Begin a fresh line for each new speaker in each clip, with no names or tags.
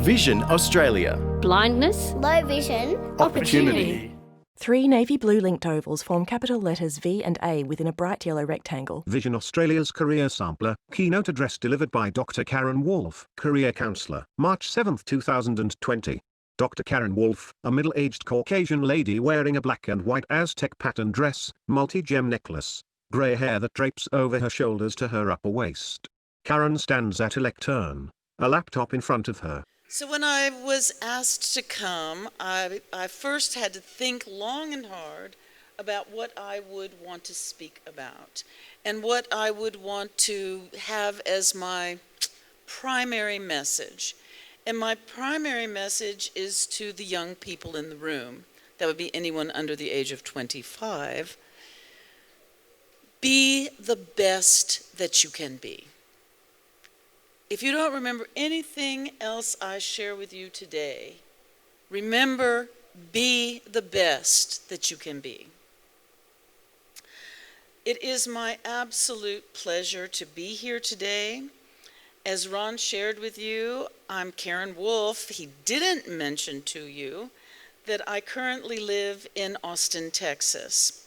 Vision Australia.
Blindness.
Low vision.
Opportunity.
3 navy blue linked ovals form capital letters V and A within a bright yellow rectangle.
Vision Australia's career sampler, keynote address delivered by Dr. Karen Wolffe, career counsellor, March 7, 2020. Dr. Karen Wolffe, a middle-aged Caucasian lady wearing a black and white Aztec pattern dress, multi-gem necklace, grey hair that drapes over her shoulders to her upper waist. Karen stands at a lectern, a laptop in front of her.
So when I was asked to come, I first had to think long and hard about what I would want to speak about and what I would want to have as my primary message. And my primary message is to the young people in the room. That would be anyone under the age of 25. Be the best that you can be. If you don't remember anything else I share with you today, remember, be the best that you can be. It is my absolute pleasure to be here today. As Ron shared with you, I'm Karen Wolffe. He didn't mention to you that I currently live in Austin, Texas.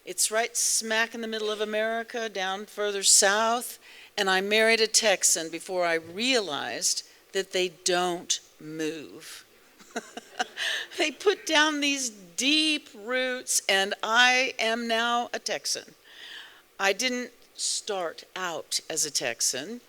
It's right smack in the middle of America, down further south, and I married a Texan before I realized that they don't move. They put down these deep roots, and I am now a Texan. I didn't start out as a Texan.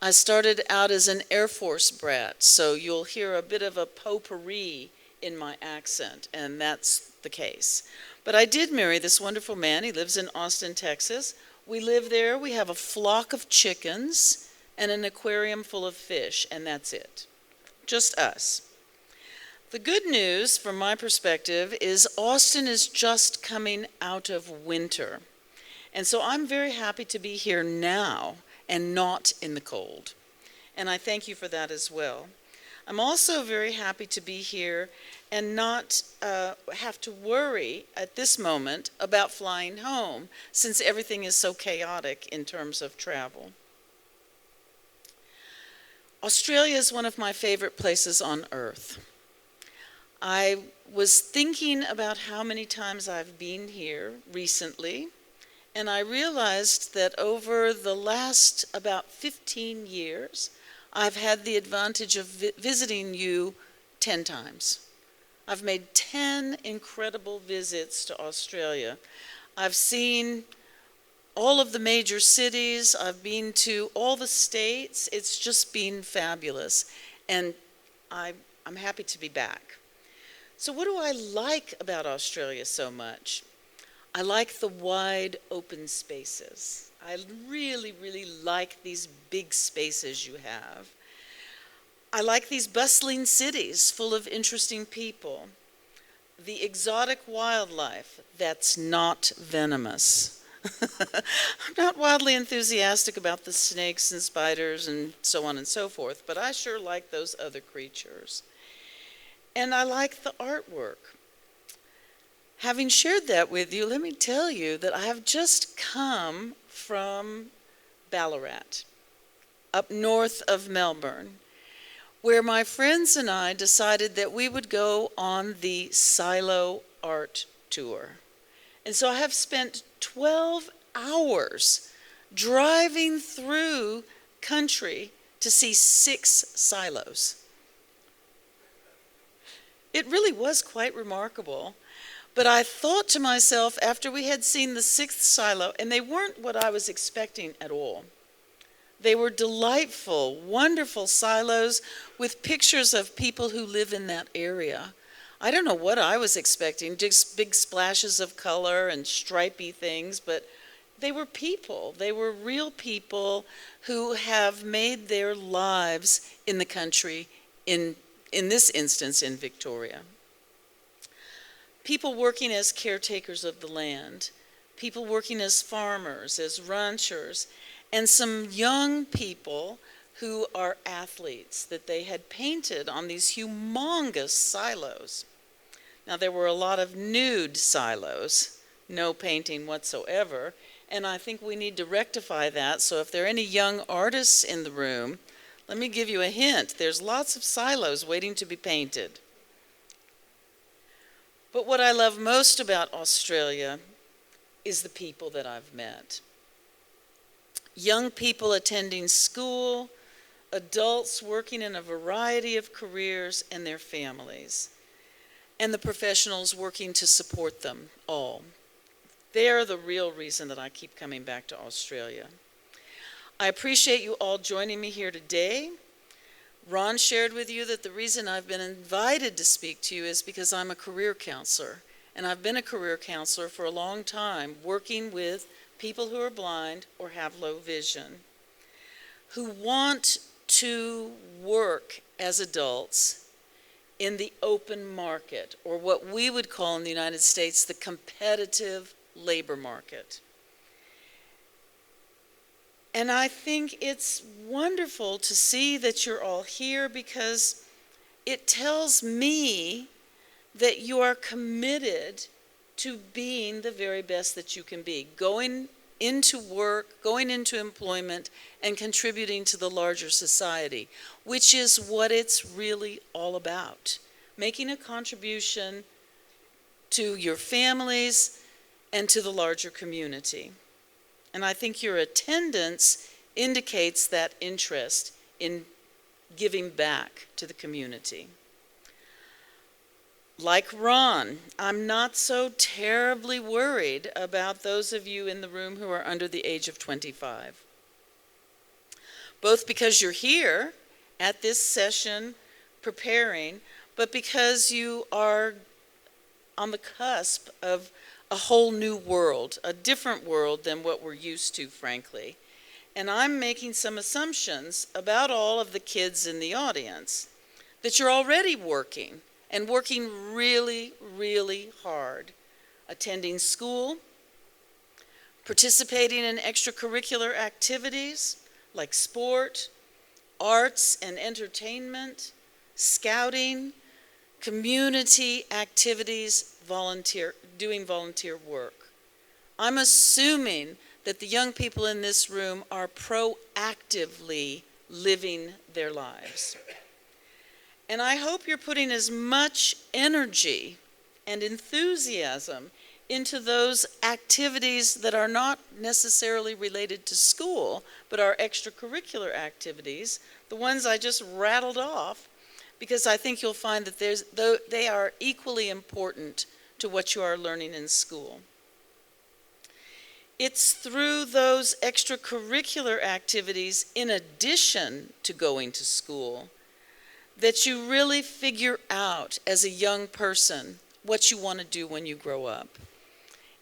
I started out as an Air Force brat, so you'll hear a bit of a potpourri in my accent, and that's the case. But I did marry this wonderful man. He lives in Austin, Texas. We live there. We have a flock of chickens and an aquarium full of fish, and that's it. Just us. The good news, from my perspective, is Austin is just coming out of winter. And so I'm very happy to be here now and not in the cold. And I thank you for that as well. I'm also very happy to be here and not have to worry at this moment about flying home, since everything is so chaotic in terms of travel. Australia is one of my favorite places on earth. I was thinking about how many times I've been here recently, and I realized that over the last about 15 years, I've had the advantage of visiting you 10 times. I've made 10 incredible visits to Australia. I've seen all of the major cities. I've been to all the states. It's just been fabulous, and I'm happy to be back. So what do I like about Australia so much? I like the wide open spaces. I really, really like these big spaces you have. I like these bustling cities full of interesting people. The exotic wildlife that's not venomous. I'm not wildly enthusiastic about the snakes and spiders and so on and so forth, but I sure like those other creatures. And I like the artwork. Having shared that with you, let me tell you that I have just come from Ballarat, up north of Melbourne, where my friends and I decided that we would go on the Silo Art Tour. And so I have spent 12 hours driving through country to see 6 silos. It really was quite remarkable. But I thought to myself, after we had seen the 6th silo, and they weren't what I was expecting at all. They were delightful, wonderful silos with pictures of people who live in that area. I don't know what I was expecting, just big splashes of color and stripy things, but they were people. They were real people who have made their lives in the country, in this instance in Victoria. People working as caretakers of the land, people working as farmers, as ranchers, and some young people who are athletes that they had painted on these humongous silos. Now, there were a lot of nude silos, no painting whatsoever, and I think we need to rectify that. So if there are any young artists in the room, Let me give you a hint. There's lots of silos waiting to be painted. But what I love most about Australia is the people that I've met. Young people attending school, adults working in a variety of careers and their families, and the professionals working to support them all. They're the real reason that I keep coming back to Australia. I appreciate you all joining me here today. Ron shared with you that the reason I've been invited to speak to you is because I'm a career counselor, and I've been a career counselor for a long time, working with people who are blind or have low vision, who want to work as adults in the open market, or what we would call in the United States the competitive labor market. And I think it's wonderful to see that you're all here, because it tells me that you are committed to being the very best that you can be, going into work, going into employment, and contributing to the larger society, which is what it's really all about. Making a contribution to your families and to the larger community. And I think your attendance indicates that interest in giving back to the community. Like Ron, I'm not so terribly worried about those of you in the room who are under the age of 25. Both because you're here at this session preparing, but because you are on the cusp of a whole new world, a different world than what we're used to, frankly. And I'm making some assumptions about all of the kids in the audience, that you're already working, and working really, really hard, attending school, participating in extracurricular activities like sport, arts and entertainment, scouting, community activities, doing volunteer work. I'm assuming that the young people in this room are proactively living their lives. And I hope you're putting as much energy and enthusiasm into those activities that are not necessarily related to school, but are extracurricular activities, the ones I just rattled off, because I think you'll find that they are equally important to what you are learning in school. It's through those extracurricular activities, in addition to going to school, that you really figure out as a young person what you want to do when you grow up.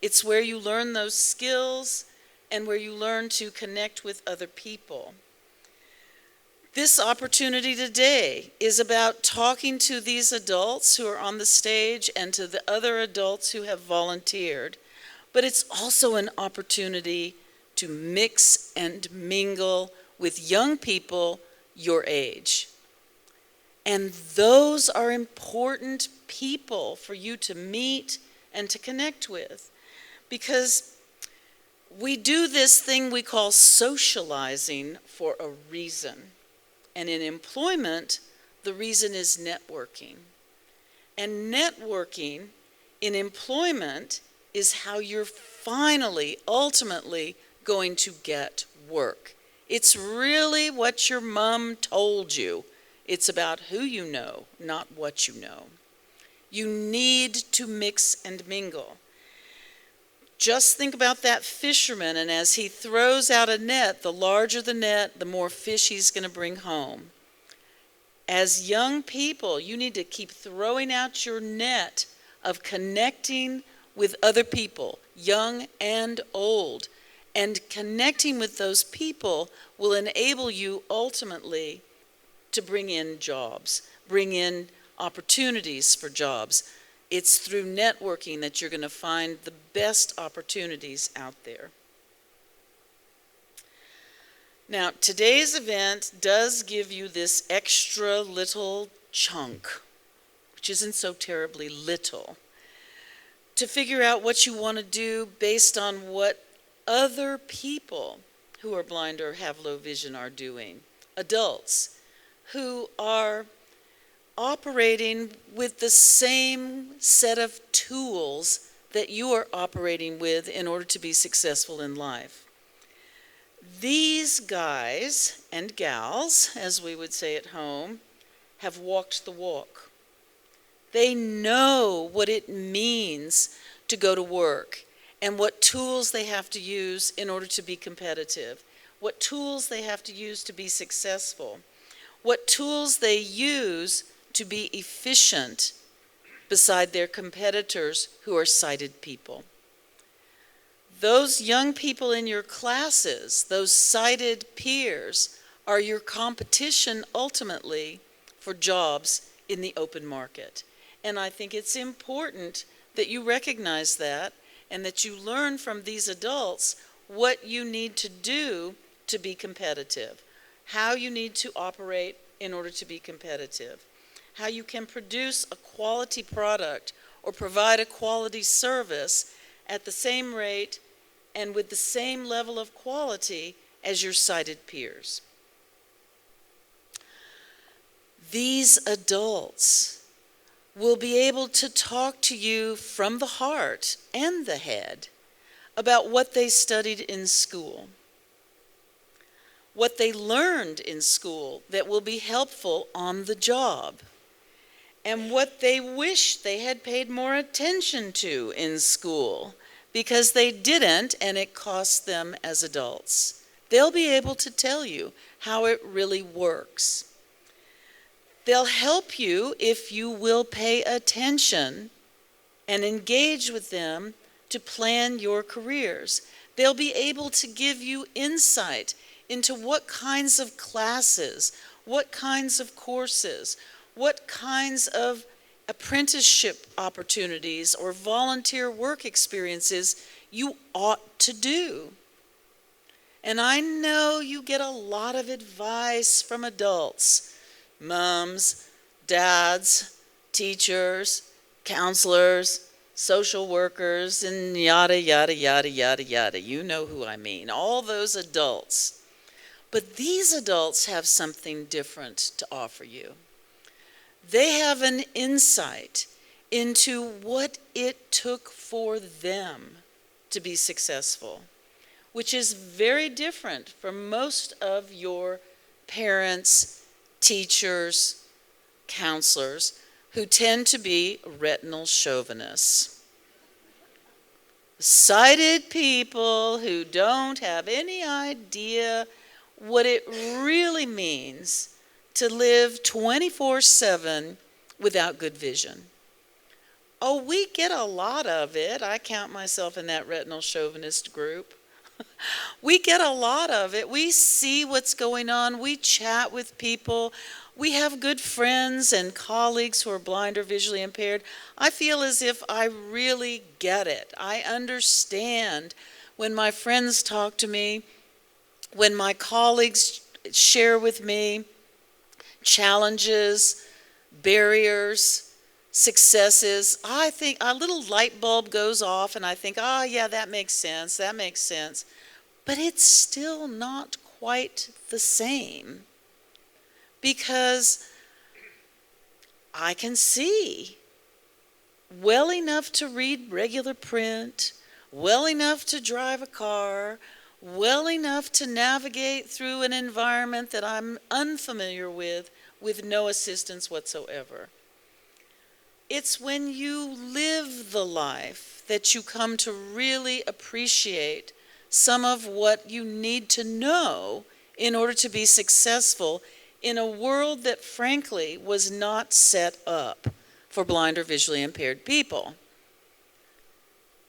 It's where you learn those skills and where you learn to connect with other people. This opportunity today is about talking to these adults who are on the stage and to the other adults who have volunteered. But it's also an opportunity to mix and mingle with young people your age. And those are important people for you to meet and to connect with, because we do this thing we call socializing for a reason. And in employment, the reason is networking. And networking in employment is how you're finally, ultimately going to get work. It's really what your mom told you. It's about who you know, not what you know. You need to mix and mingle. Just think about that fisherman, and as he throws out a net, the larger the net, the more fish he's going to bring home. As young people, you need to keep throwing out your net of connecting with other people, young and old. And connecting with those people will enable you ultimately to bring in jobs, bring in opportunities for jobs. It's through networking that you're going to find the best opportunities out there. Now, today's event does give you this extra little chunk, which isn't so terribly little, to figure out what you want to do based on what other people who are blind or have low vision are doing. adults who are operating with the same set of tools that you are operating with in order to be successful in life. These guys and gals, as we would say at home, have walked the walk. They know what it means to go to work and what tools they have to use in order to be competitive, what tools they have to use to be successful, what tools they use to be efficient beside their competitors who are sighted people. Those young people in your classes, those sighted peers, are your competition ultimately for jobs in the open market. And I think it's important that you recognize that and that you learn from these adults what you need to do to be competitive, how you need to operate in order to be competitive, how you can produce a quality product or provide a quality service at the same rate and with the same level of quality as your sighted peers. These adults will be able to talk to you from the heart and the head about what they studied in school, what they learned in school that will be helpful on the job, and what they wish they had paid more attention to in school because they didn't and it cost them as adults. They'll be able to tell you how it really works. They'll help you if you will pay attention and engage with them to plan your careers. They'll be able to give you insight into what kinds of classes, what kinds of courses, what kinds of apprenticeship opportunities or volunteer work experiences you ought to do. And I know you get a lot of advice from adults, moms, dads, teachers, counselors, social workers, and yada, yada, yada, yada, yada. You know who I mean, all those adults. But these adults have something different to offer you. They have an insight into what it took for them to be successful, which is very different from most of your parents, teachers, counselors, who tend to be retinal chauvinists. Sighted people who don't have any idea what it really means to live 24/7 without good vision. Oh, we get a lot of it. I count myself in that retinal chauvinist group. We get a lot of it. We see what's going on. We chat with people. We have good friends and colleagues who are blind or visually impaired. I feel as if I really get it. I understand when my friends talk to me, when my colleagues share with me challenges, barriers, successes. I think a little light bulb goes off and I think, oh yeah, that makes sense. But it's still not quite the same because I can see well enough to read regular print, well enough to drive a car, well enough to navigate through an environment that I'm unfamiliar with no assistance whatsoever. It's when you live the life that you come to really appreciate some of what you need to know in order to be successful in a world that frankly was not set up for blind or visually impaired people.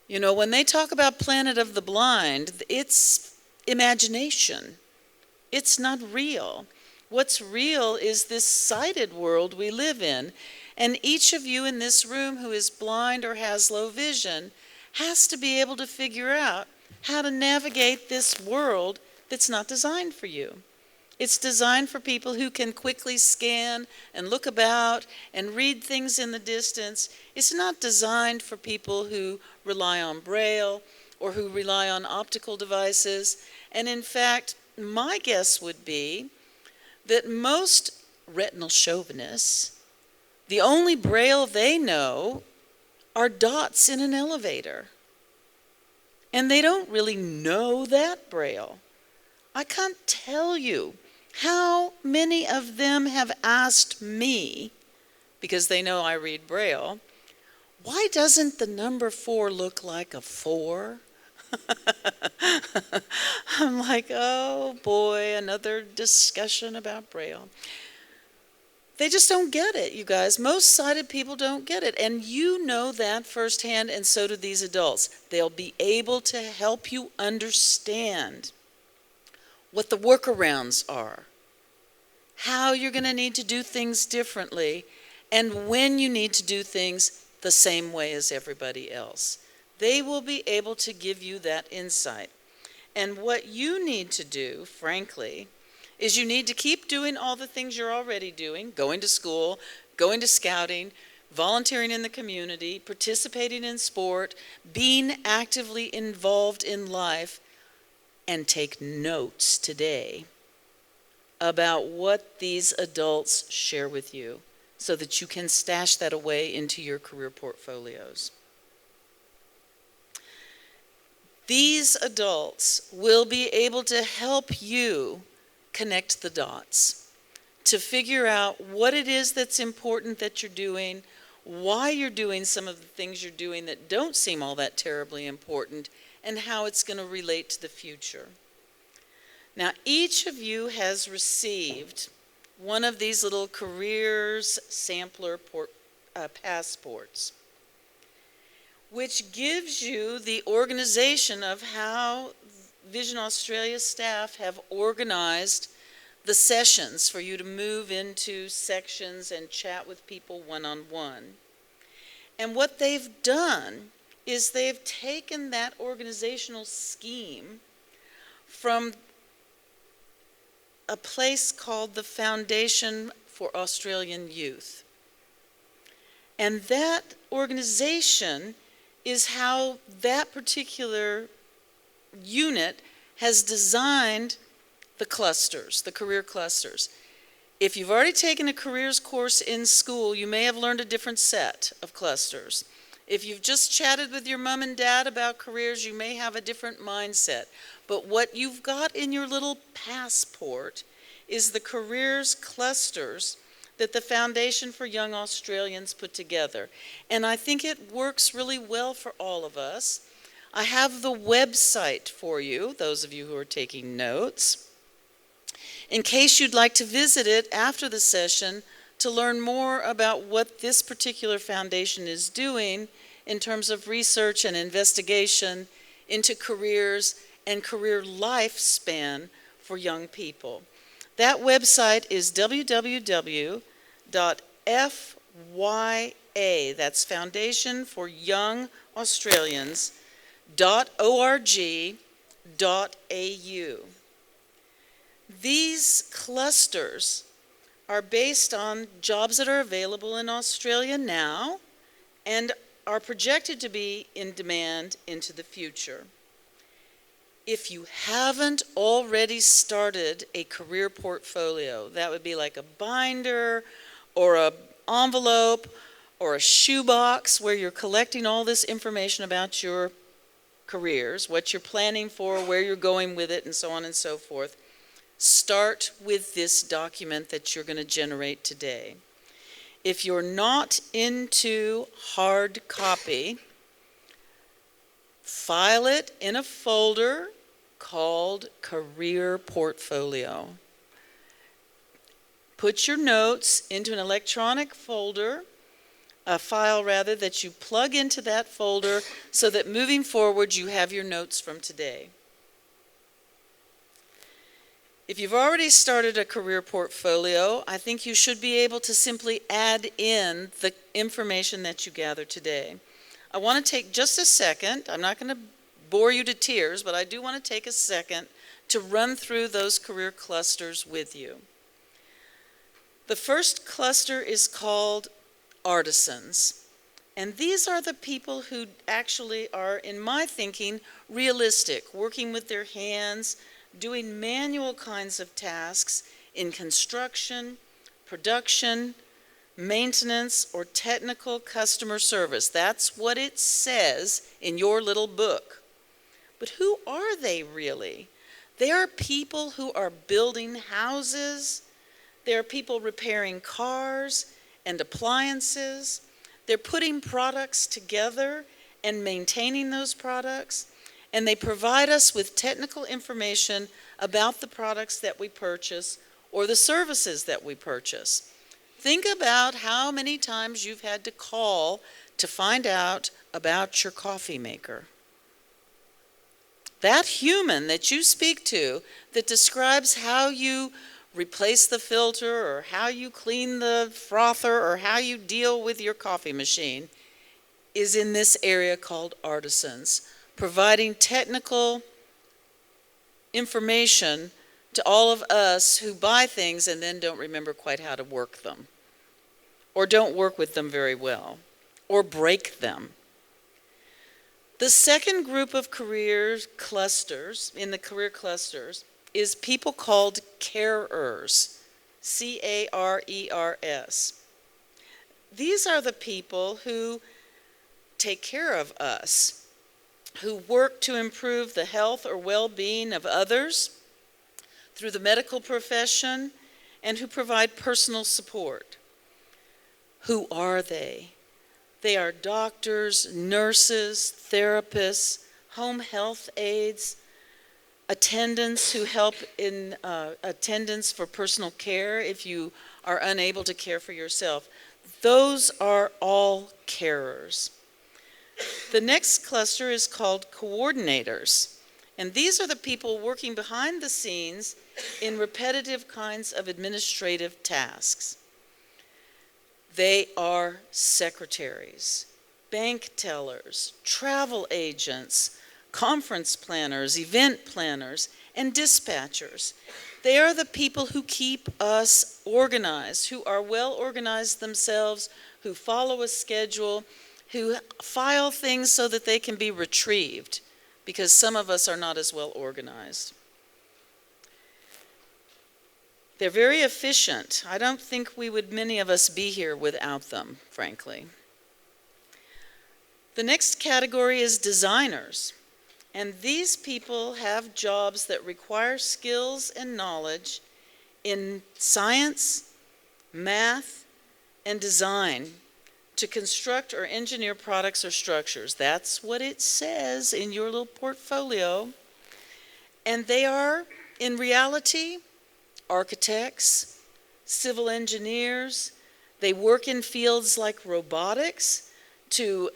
You know, when they talk about Planet of the Blind, it's imagination. It's not real. What's real is this sighted world we live in. And each of you in this room who is blind or has low vision has to be able to figure out how to navigate this world that's not designed for you. It's designed for people who can quickly scan and look about and read things in the distance. It's not designed for people who rely on Braille or who rely on optical devices. And in fact, my guess would be that most retinal chauvinists, the only Braille they know are dots in an elevator. And they don't really know that Braille. I can't tell you how many of them have asked me, because they know I read Braille, why doesn't the number 4 look like a 4? I'm like, oh boy, another discussion about Braille. They just don't get it, you guys. Most sighted people don't get it. And you know that firsthand, and so do these adults. They'll be able to help you understand what the workarounds are, how you're going to need to do things differently, and when you need to do things the same way as everybody else. They will be able to give you that insight. And what you need to do, frankly, is you need to keep doing all the things you're already doing, going to school, going to scouting, volunteering in the community, participating in sport, being actively involved in life, and take notes today about what these adults share with you so that you can stash that away into your career portfolios. These adults will be able to help you connect the dots, to figure out what it is that's important that you're doing, why you're doing some of the things you're doing that don't seem all that terribly important, and how it's going to relate to the future. Now, each of you has received one of these little careers sampler passports, which gives you the organization of how Vision Australia staff have organized the sessions for you to move into sections and chat with people one-on-one. And what they've done is they've taken that organizational scheme from a place called the Foundation for Australian Youth. And that organization is how that particular unit has designed the clusters, the career clusters. If you've already taken a careers course in school, you may have learned a different set of clusters. If you've just chatted with your mom and dad about careers, you may have a different mindset. But what you've got in your little passport is the careers clusters that the Foundation for Young Australians put together. And I think it works really well for all of us. I have the website for you, those of you who are taking notes, in case you'd like to visit it after the session to learn more about what this particular foundation is doing in terms of research and investigation into careers and career lifespan for young people. That website is www.fya, that's Foundation for Young Australians, .org.au. These clusters are based on jobs that are available in Australia now and are projected to be in demand into the future. If you haven't already started a career portfolio, that would be like a binder or an envelope or a shoebox where you're collecting all this information about your careers, what you're planning for, where you're going with it, and so on and so forth. Start with this document that you're going to generate today. If you're not into hard copy, file it in a folder called Career Portfolio. Put your notes into an electronic folder, a file rather, that you plug into that folder so that moving forward you have your notes from today. If you've already started a career portfolio, I think you should be able to simply add in the information that you gather today. I want to take just a second. I'm not going to bore you to tears, but I do want to take a second to run through those career clusters with you. The first cluster is called artisans. And these are the people who actually are, in my thinking, realistic, working with their hands, doing manual kinds of tasks in construction, production, maintenance, or technical customer service. That's what it says in your little book. But who are they really? They are people who are building houses. They are people repairing cars and appliances. They're putting products together and maintaining those products. And they provide us with technical information about the products that we purchase or the services that we purchase. Think about how many times you've had to call to find out about your coffee maker. That human that you speak to that describes how you replace the filter or how you clean the frother or how you deal with your coffee machine is in this area called artisans, providing technical information to all of us who buy things and then don't remember quite how to work them, or don't work with them very well, or break them. The second group of career clusters, in the career clusters, is people called carers, C-A-R-E-R-S. These are the people who take care of us, who work to improve the health or well-being of others through the medical profession, and who provide personal support. Who are they? They are doctors, nurses, therapists, home health aides, attendants who help in attendance for personal care if you are unable to care for yourself. Those are all carers. The next cluster is called coordinators, and these are the people working behind the scenes in repetitive kinds of administrative tasks. They are secretaries, bank tellers, travel agents, conference planners, event planners, and dispatchers. They are the people who keep us organized, who are well organized themselves, who follow a schedule, who file things so that they can be retrieved, because some of us are not as well organized. They're very efficient. I don't think many of us be here without them, frankly. The next category is designers. And these people have jobs that require skills and knowledge in science, math, and design to construct or engineer products or structures. That's what it says in your little portfolio. And they are, in reality, architects, civil engineers. They work in fields like robotics to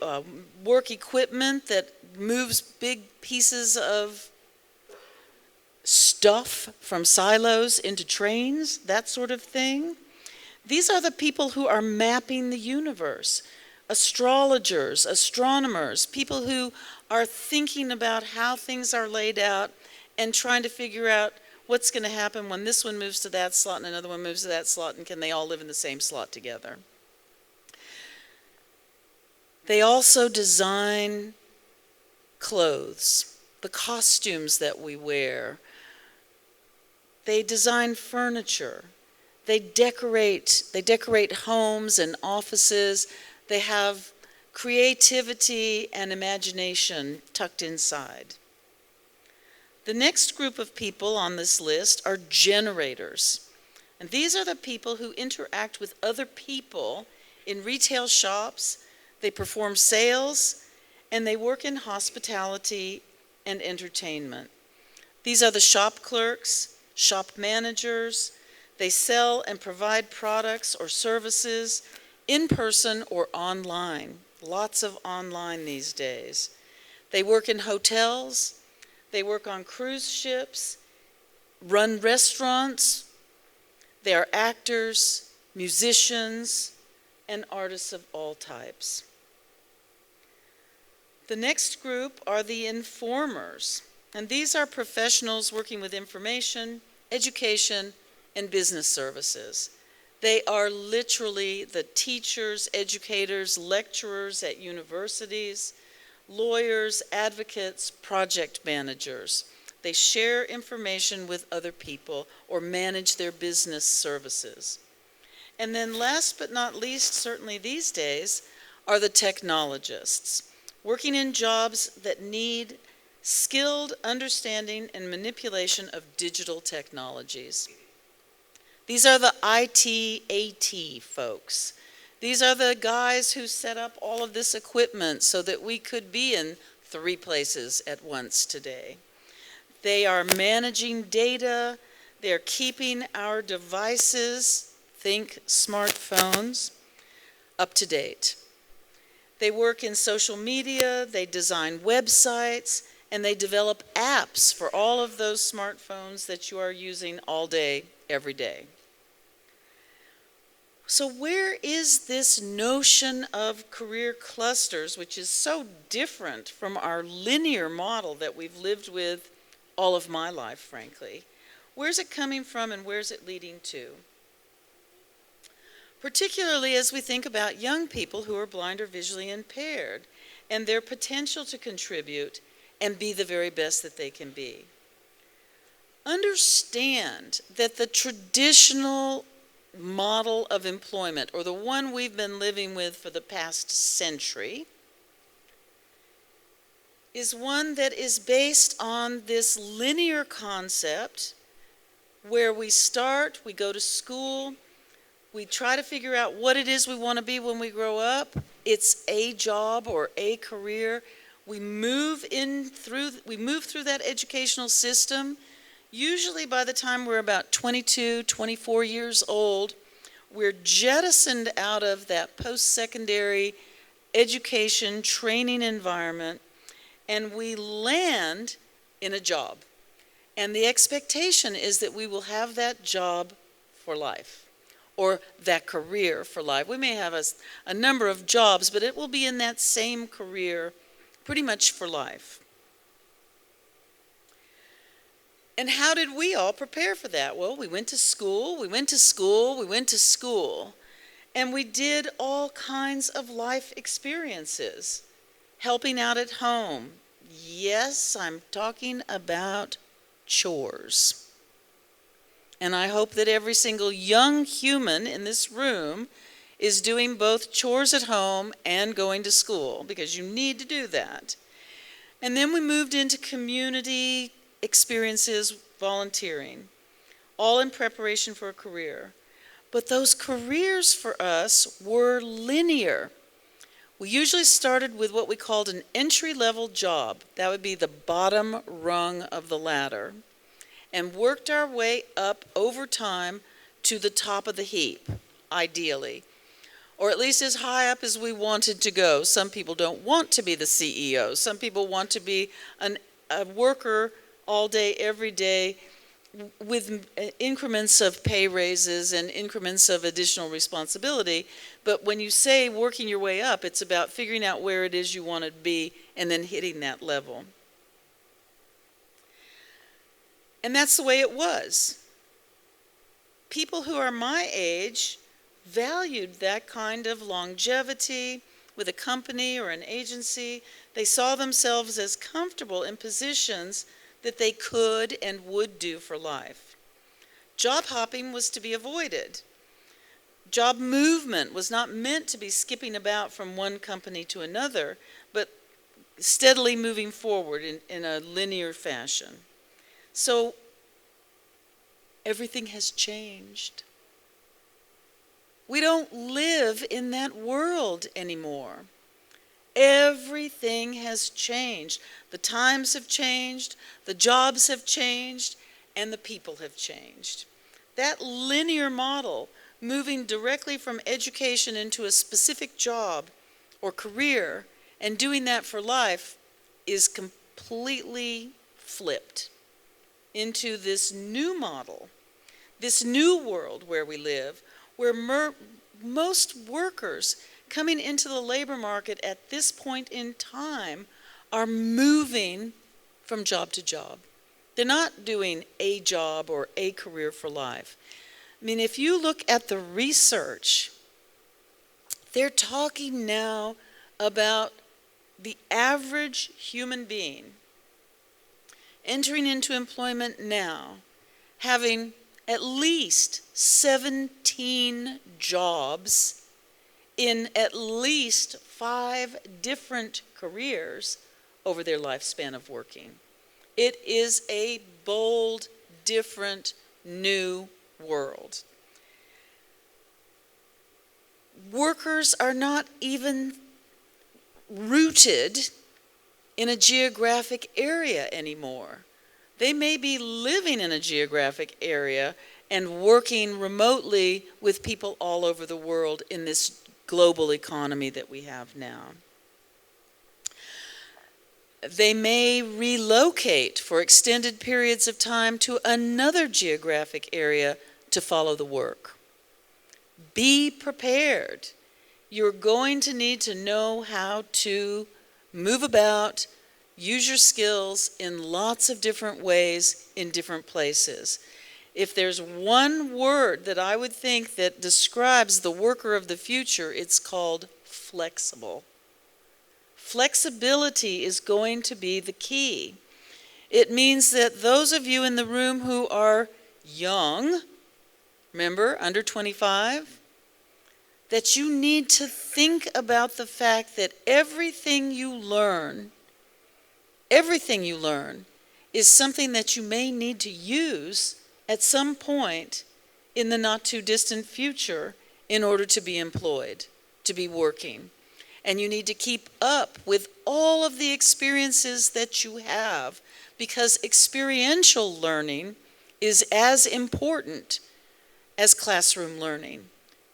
work equipment that moves big pieces of stuff from silos into trains, that sort of thing. These are the people who are mapping the universe. Astrologers, astronomers, people who are thinking about how things are laid out and trying to figure out what's going to happen when this one moves to that slot and another one moves to that slot, and can they all live in the same slot together. They also design clothes, the costumes that we wear. They design furniture. They decorate homes and offices. They have creativity and imagination tucked inside. The next group of people on this list are generators. And these are the people who interact with other people in retail shops. They perform sales, and they work in hospitality and entertainment. These are the shop clerks, shop managers. They sell and provide products or services in person or online. Lots of online these days. They work in hotels. They work on cruise ships, run restaurants. They are actors, musicians, and artists of all types. The next group are the informers, and these are professionals working with information, education, and business services. They are literally the teachers, educators, lecturers at universities, lawyers, advocates, project managers. They share information with other people or manage their business services. And then last but not least, certainly these days, are the technologists, working in jobs that need skilled understanding and manipulation of digital technologies. These are the IT folks. These are the guys who set up all of this equipment so that we could be in 3 places at once today. They are managing data. They're keeping our devices, think smartphones, up to date. They work in social media, they design websites, and they develop apps for all of those smartphones that you are using all day, every day. So where is this notion of career clusters, which is so different from our linear model that we've lived with all of my life, frankly? Where's it coming from and where's it leading to? Particularly as we think about young people who are blind or visually impaired and their potential to contribute and be the very best that they can be. Understand that the traditional model of employment, or the one we've been living with for the past century, is one that is based on this linear concept where we start, we go to school, we try to figure out what it is we want to be when we grow up. It's a job or a career. We move through that educational system. Usually by the time we're about 22, 24 years old, we're jettisoned out of that post-secondary education training environment, and we land in a job. And the expectation is that we will have that job for life, or that career for life. We may have a number of jobs, but it will be in that same career pretty much for life. And how did we all prepare for that? Well, we went to school, and we did all kinds of life experiences. Helping out at home. Yes, I'm talking about chores. And I hope that every single young human in this room is doing both chores at home and going to school, because you need to do that. And then we moved into community experiences, volunteering, all in preparation for a career. But those careers for us were linear. We usually started with what we called an entry-level job. That would be the bottom rung of the ladder, and worked our way up over time to the top of the heap, ideally, or at least as high up as we wanted to go. Some people don't want to be the CEO. Some people want to be a worker all day, every day, with increments of pay raises and increments of additional responsibility. But when you say working your way up, it's about figuring out where it is you want to be and then hitting that level. And that's the way it was. People who are my age valued that kind of longevity with a company or an agency. They saw themselves as comfortable in positions that they could and would do for life. Job hopping was to be avoided. Job movement was not meant to be skipping about from one company to another, but steadily moving forward in a linear fashion. So everything has changed. We don't live in that world anymore. Everything has changed. The times have changed, the jobs have changed, and the people have changed. That linear model, moving directly from education into a specific job or career and doing that for life, is completely flipped into this new model, this new world where we live, where most workers coming into the labor market at this point in time are moving from job to job. They're not doing a job or a career for life. I mean, if you look at the research, they're talking now about the average human being entering into employment now, having at least 17 jobs in at least 5 different careers over their lifespan of working. It is a bold, different, new world. Workers are not even rooted in a geographic area anymore. They may be living in a geographic area and working remotely with people all over the world in this global economy that we have now. They may relocate for extended periods of time to another geographic area to follow the work. Be prepared. You're going to need to know how to move about, use your skills in lots of different ways in different places. If there's one word that I would think that describes the worker of the future, it's called flexible. Flexibility is going to be the key. It means that those of you in the room who are young, remember, under 25, that you need to think about the fact that everything you learn is something that you may need to use at some point in the not too distant future in order to be employed, to be working. And you need to keep up with all of the experiences that you have, because experiential learning is as important as classroom learning.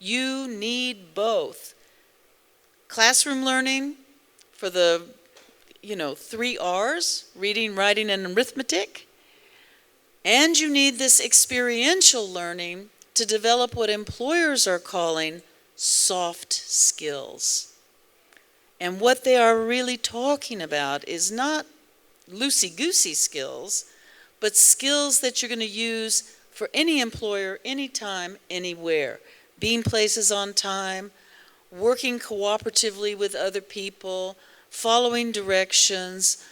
You need both. Classroom learning for the 3 R's, reading, writing, and arithmetic. And you need this experiential learning to develop what employers are calling soft skills. And what they are really talking about is not loosey-goosey skills, but skills that you're going to use for any employer, anytime, anywhere. Being places on time, working cooperatively with other people, following directions,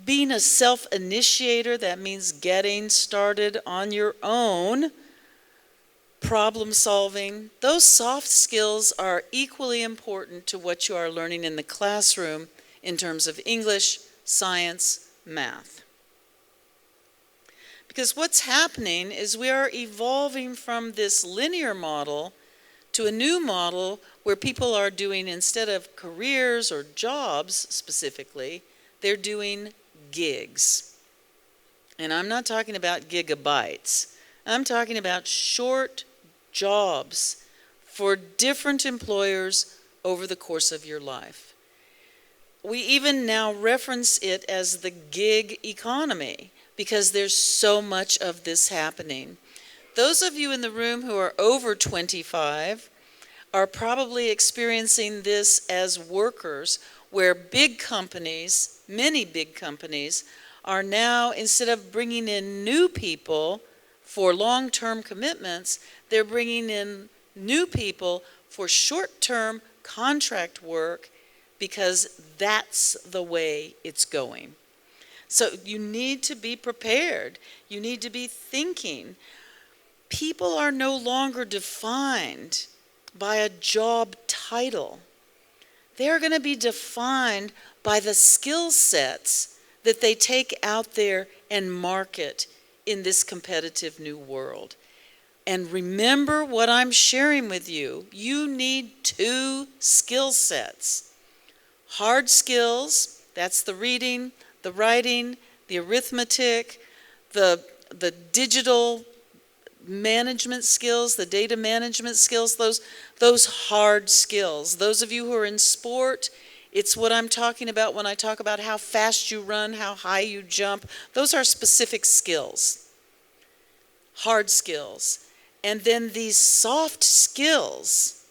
being a self-initiator, that means getting started on your own, problem solving. Those soft skills are equally important to what you are learning in the classroom in terms of English, science, math. Because what's happening is we are evolving from this linear model to a new model where people are doing, instead of careers or jobs specifically, they're doing gigs. And I'm not talking about gigabytes. I'm talking about short jobs for different employers over the course of your life. We even now reference it as the gig economy because there's so much of this happening. Those of you in the room who are over 25 are probably experiencing this as workers, where big companies, many big companies, are now, instead of bringing in new people for long-term commitments, they're bringing in new people for short-term contract work because that's the way it's going. So you need to be prepared. You need to be thinking. People are no longer defined by a job title. They're going to be defined by the skill sets that they take out there and market in this competitive new world. And remember what I'm sharing with you. You need 2 skill sets. Hard skills, that's the reading, the writing, the arithmetic, the digital management skills, the data management skills, those hard skills. Those of you who are in sport, it's what I'm talking about when I talk about how fast you run, how high you jump. Those are specific skills, hard skills. And then these soft skills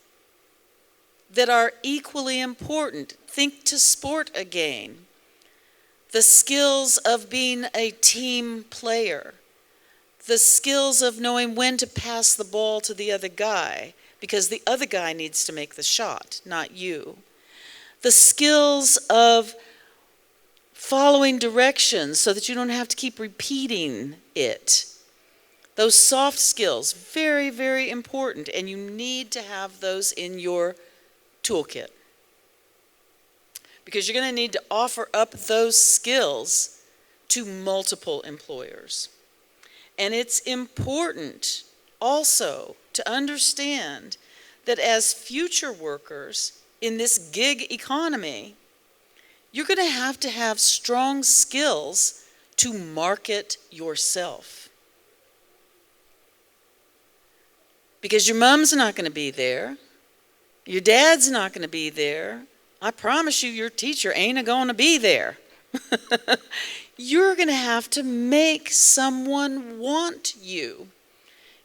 that are equally important. Think to sport again. The skills of being a team player. The skills of knowing when to pass the ball to the other guy, because the other guy needs to make the shot, not you. The skills of following directions so that you don't have to keep repeating it. Those soft skills, very, very important, and you need to have those in your toolkit. Because you're going to need to offer up those skills to multiple employers. And it's important also to understand that as future workers in this gig economy, you're going to have strong skills to market yourself. Because your mom's not going to be there. Your dad's not going to be there. I promise you, your teacher ain't going to be there. You're going to have to make someone want you.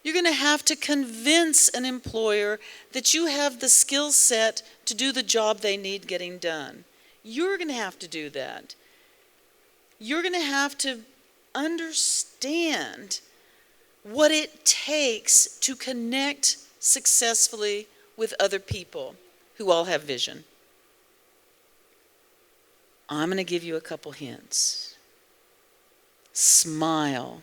You're going to have to convince an employer that you have the skill set to do the job they need getting done. You're going to have to do that. You're going to have to understand what it takes to connect successfully with other people who all have vision. I'm going to give you a couple hints. Smile.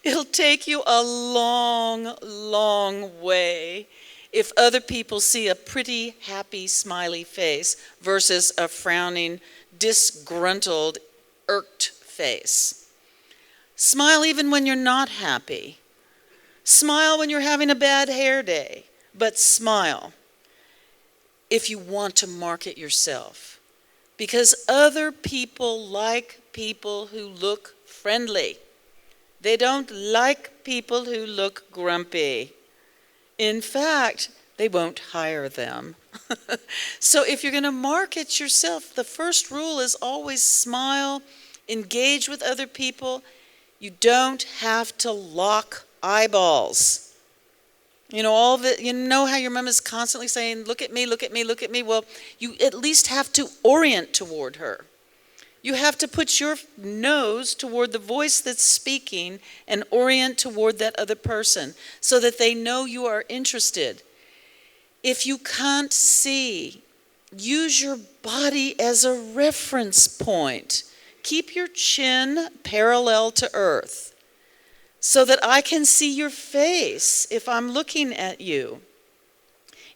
It'll take you a long, long way if other people see a pretty, happy, smiley face versus a frowning, disgruntled, irked face. Smile even when you're not happy. Smile when you're having a bad hair day, but smile if you want to market yourself. Because other people like people who look friendly. They don't like people who look grumpy. In fact, they won't hire them. So if you're going to market yourself, the first rule is always smile, engage with other people. You don't have to lock eyeballs. You know how your mom is constantly saying, look at me, look at me, look at me. Well, you at least have to orient toward her. You have to put your nose toward the voice that's speaking and orient toward that other person so that they know you are interested. If you can't see, use your body as a reference point. Keep your chin parallel to earth so that I can see your face if I'm looking at you.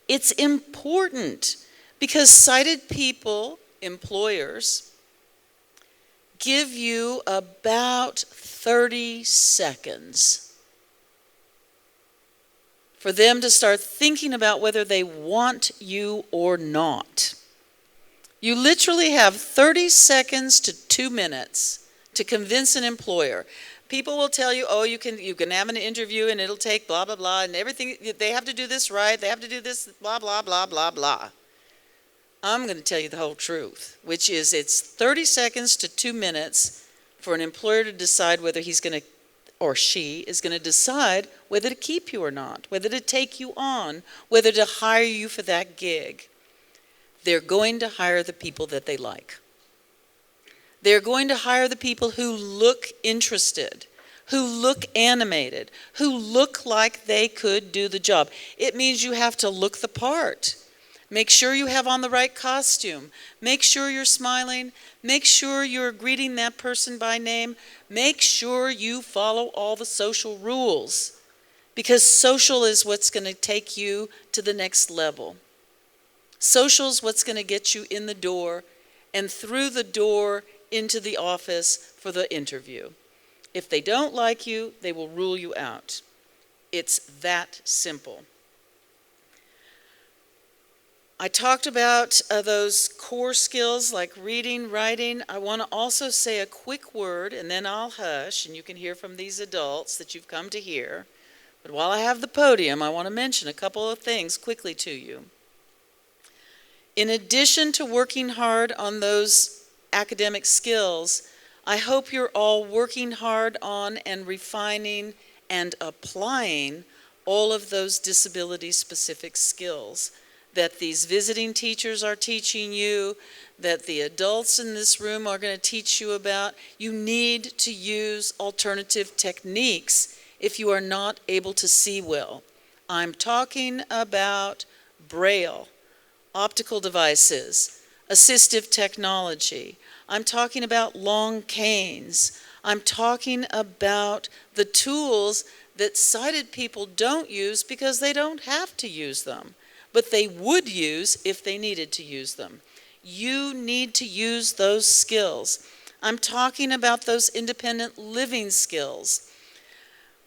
It's important because sighted people, employers, give you about 30 seconds for them to start thinking about whether they want you or not. You literally have 30 seconds to 2 minutes to convince an employer. People will tell you, oh, you can have an interview and it'll take blah, blah, blah, and everything, they have to do this right, they have to do this, blah, blah, blah, blah, blah. I'm going to tell you the whole truth, which is it's 30 seconds to 2 minutes for an employer to decide whether he's going to, or she is going to decide whether to keep you or not, whether to take you on, whether to hire you for that gig. They're going to hire the people that they like. They're going to hire the people who look interested, who look animated, who look like they could do the job. It means you have to look the part. Make sure you have on the right costume. Make sure you're smiling. Make sure you're greeting that person by name. Make sure you follow all the social rules, because social is what's going to take you to the next level. Social is what's going to get you in the door and through the door into the office for the interview. If they don't like you, they will rule you out. It's that simple. I talked about those core skills like reading, writing. I want to also say a quick word, and then I'll hush, and you can hear from these adults that you've come to hear. But while I have the podium, I want to mention a couple of things quickly to you. In addition to working hard on those academic skills, I hope you're all working hard on and refining and applying all of those disability-specific skills that these visiting teachers are teaching you, that the adults in this room are going to teach you about. You need to use alternative techniques if you are not able to see well. I'm talking about Braille, optical devices, assistive technology. I'm talking about long canes. I'm talking about the tools that sighted people don't use because they don't have to use them, but they would use if they needed to use them. You need to use those skills. I'm talking about those independent living skills.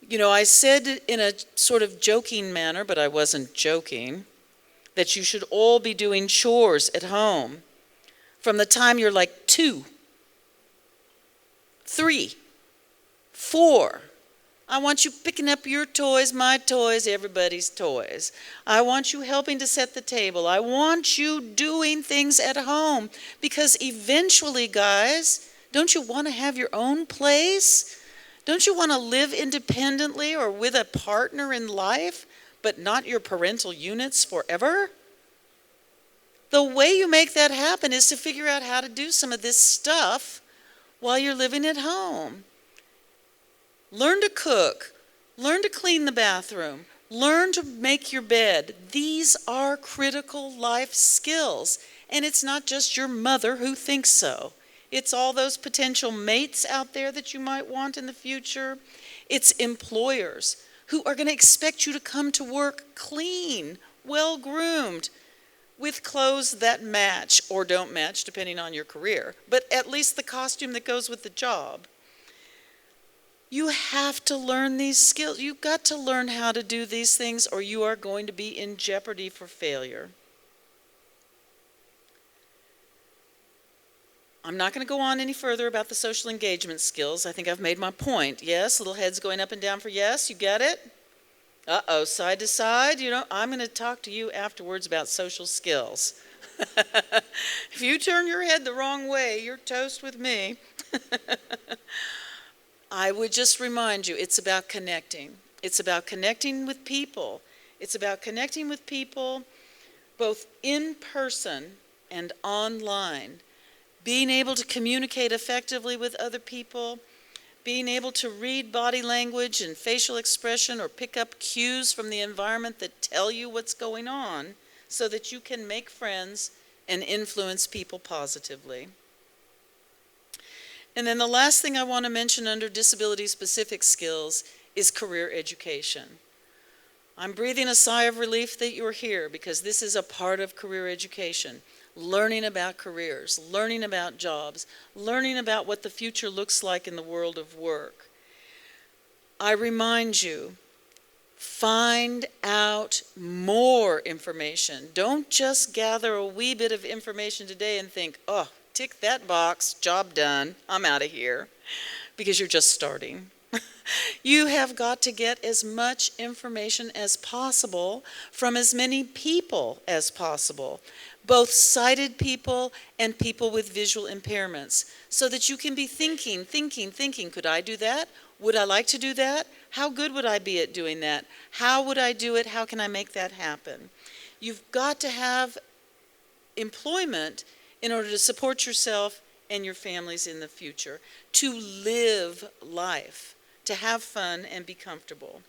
You know, I said in a sort of joking manner, but I wasn't joking, that you should all be doing chores at home from the time you're like 2, 3, 4. I want you picking up your toys, my toys, everybody's toys. I want you helping to set the table. I want you doing things at home because eventually, guys, don't you want to have your own place? Don't you want to live independently or with a partner in life, but not your parental units forever? The way you make that happen is to figure out how to do some of this stuff while you're living at home. Learn to cook. Learn to clean the bathroom. Learn to make your bed. These are critical life skills. And it's not just your mother who thinks so. It's all those potential mates out there that you might want in the future. It's employers who are going to expect you to come to work clean, well-groomed, with clothes that match or don't match, depending on your career, but at least the costume that goes with the job. You have to learn these skills. You've got to learn how to do these things or you are going to be in jeopardy for failure. I'm not going to go on any further about the social engagement skills. I think I've made my point. Yes, little heads going up and down for yes. You get it? Uh-oh, side to side. You know, I'm going to talk to you afterwards about social skills. If you turn your head the wrong way, you're toast with me. I would just remind you, it's about connecting. It's about connecting with people. It's about connecting with people both in person and online. Being able to communicate effectively with other people, being able to read body language and facial expression or pick up cues from the environment that tell you what's going on so that you can make friends and influence people positively. And then the last thing I want to mention under disability-specific skills is career education. I'm breathing a sigh of relief that you're here because this is a part of career education. Learning about careers, learning about jobs, learning about what the future looks like in the world of work. I remind you, find out more information. Don't just gather a wee bit of information today and think, oh, tick that box, job done, I'm out of here, because you're just starting. You have got to get as much information as possible from as many people as possible, both sighted people and people with visual impairments, so that you can be thinking, could I do that? Would I like to do that? How good would I be at doing that? How would I do it? How can I make that happen? You've got to have employment in order to support yourself and your families in the future, to live life, to have fun and be comfortable.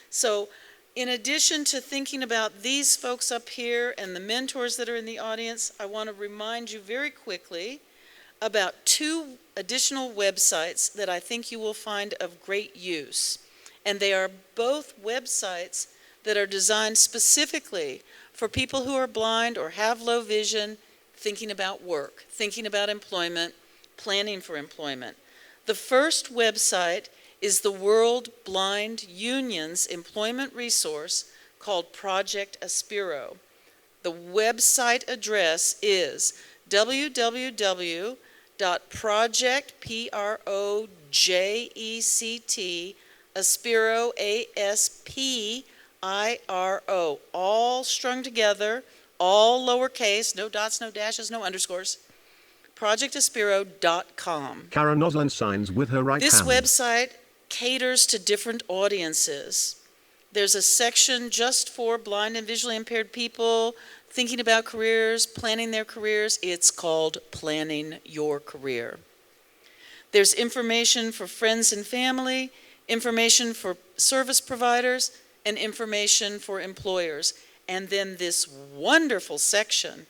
So in addition to thinking about these folks up here and the mentors that are in the audience, I want to remind you very quickly about 2 additional websites that I think you will find of great use. And they are both websites that are designed specifically for people who are blind or have low vision, thinking about work, thinking about employment, planning for employment. The first website is the World Blind Union's employment resource called Project Aspiro. The website address is www.project, P-R-O-J-E-C-T, Aspiro, A-S-P-I-R-O, all strung together, all lowercase, no dots, no dashes, no underscores, projectaspiro.com.
Karen Osland signs with her right
This
hand.
website caters to different audiences. There's a section just for blind and visually impaired people thinking about careers, planning their careers. It's called Planning Your Career. There's information for friends and family, information for service providers, and information for employers. And then this wonderful section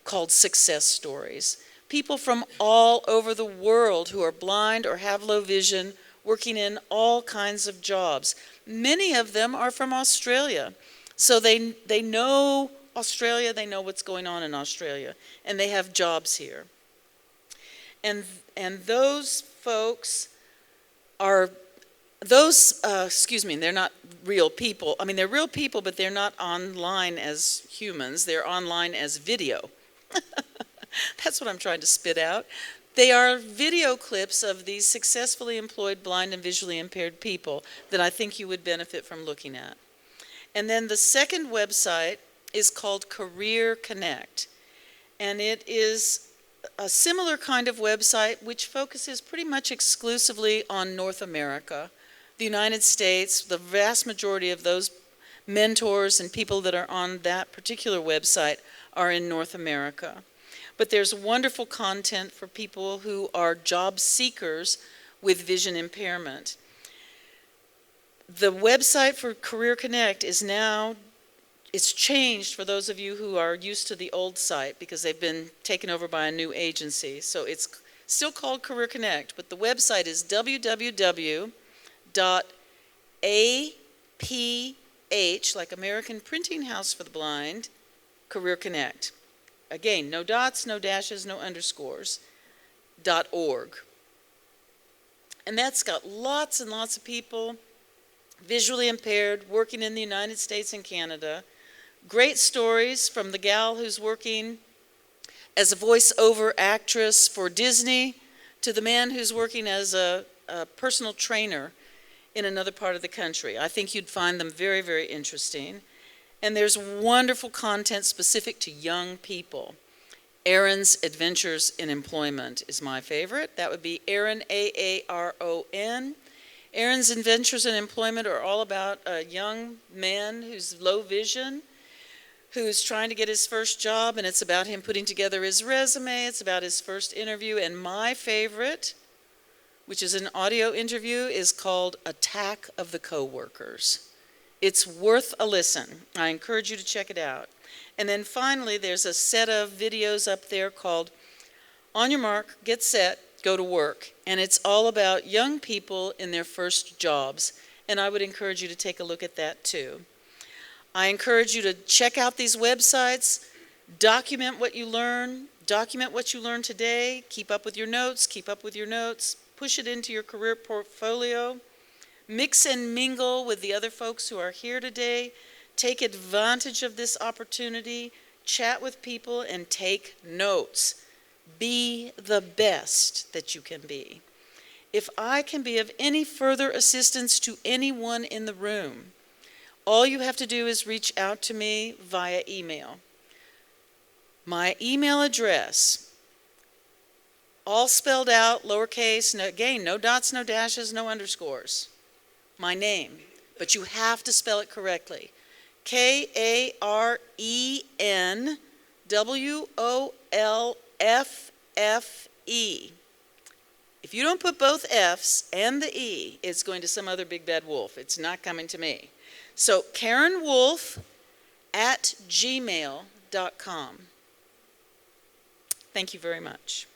called Success Stories. People from all over the world who are blind or have low vision, working in all kinds of jobs. Many of them are from Australia. So they know Australia, they know what's going on in Australia, and they have jobs here. And those folks are, they're not real people. I mean, they're real people, but they're not online as humans. They're online as video. That's what I'm trying to spit out. They are video clips of these successfully employed blind and visually impaired people that I think you would benefit from looking at. And then the second website is called Career Connect. And it is a similar kind of website which focuses pretty much exclusively on North America, the United States. The vast majority of those mentors and people that are on that particular website are in North America. But there's wonderful content for people who are job seekers with vision impairment. The website for Career Connect is now, it's changed for those of you who are used to the old site because they've been taken over by a new agency. So it's still called Career Connect, but the website is www.aph, like American Printing House for the Blind, Career Connect. Again, no dots, no dashes, no underscores, .org. And that's got lots and lots of people visually impaired, working in the United States and Canada. Great stories from the gal who's working as a voice-over actress for Disney to the man who's working as a personal trainer in another part of the country. I think you'd find them very, very interesting. And there's wonderful content specific to young people. Aaron's Adventures in Employment is my favorite. That would be Aaron, A-A-R-O-N. Aaron's Adventures in Employment are all about a young man who's low vision, who's trying to get his first job, and it's about him putting together his resume. It's about his first interview. And my favorite, which is an audio interview, is called Attack of the Coworkers. It's worth a listen. I encourage you to check it out. And then finally, there's a set of videos up there called On Your Mark, Get Set, Go to Work. And it's all about young people in their first jobs. And I would encourage you to take a look at that too. I encourage you to check out these websites, document what you learn today, keep up with your notes, push it into your career portfolio. Mix and mingle with the other folks who are here today. Take advantage of this opportunity. Chat with people and take notes. Be the best that you can be. If I can be of any further assistance to anyone in the room, all you have to do is reach out to me via email. My email address, all spelled out, lowercase, again, no dots, no dashes, no underscores. My name, but you have to spell it correctly. Karenwolffe. If you don't put both F's and the E, it's going to some other big bad wolf. It's not coming to me. So Karen Wolffe at gmail.com. Thank you very much.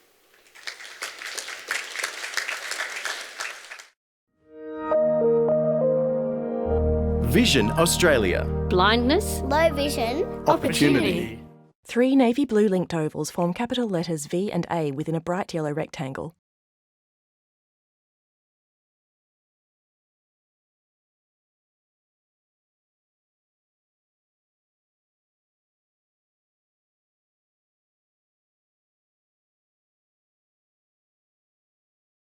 Vision Australia.
Blindness,
low vision,
Opportunity.
3 navy blue linked ovals form capital letters V and A within a bright yellow rectangle.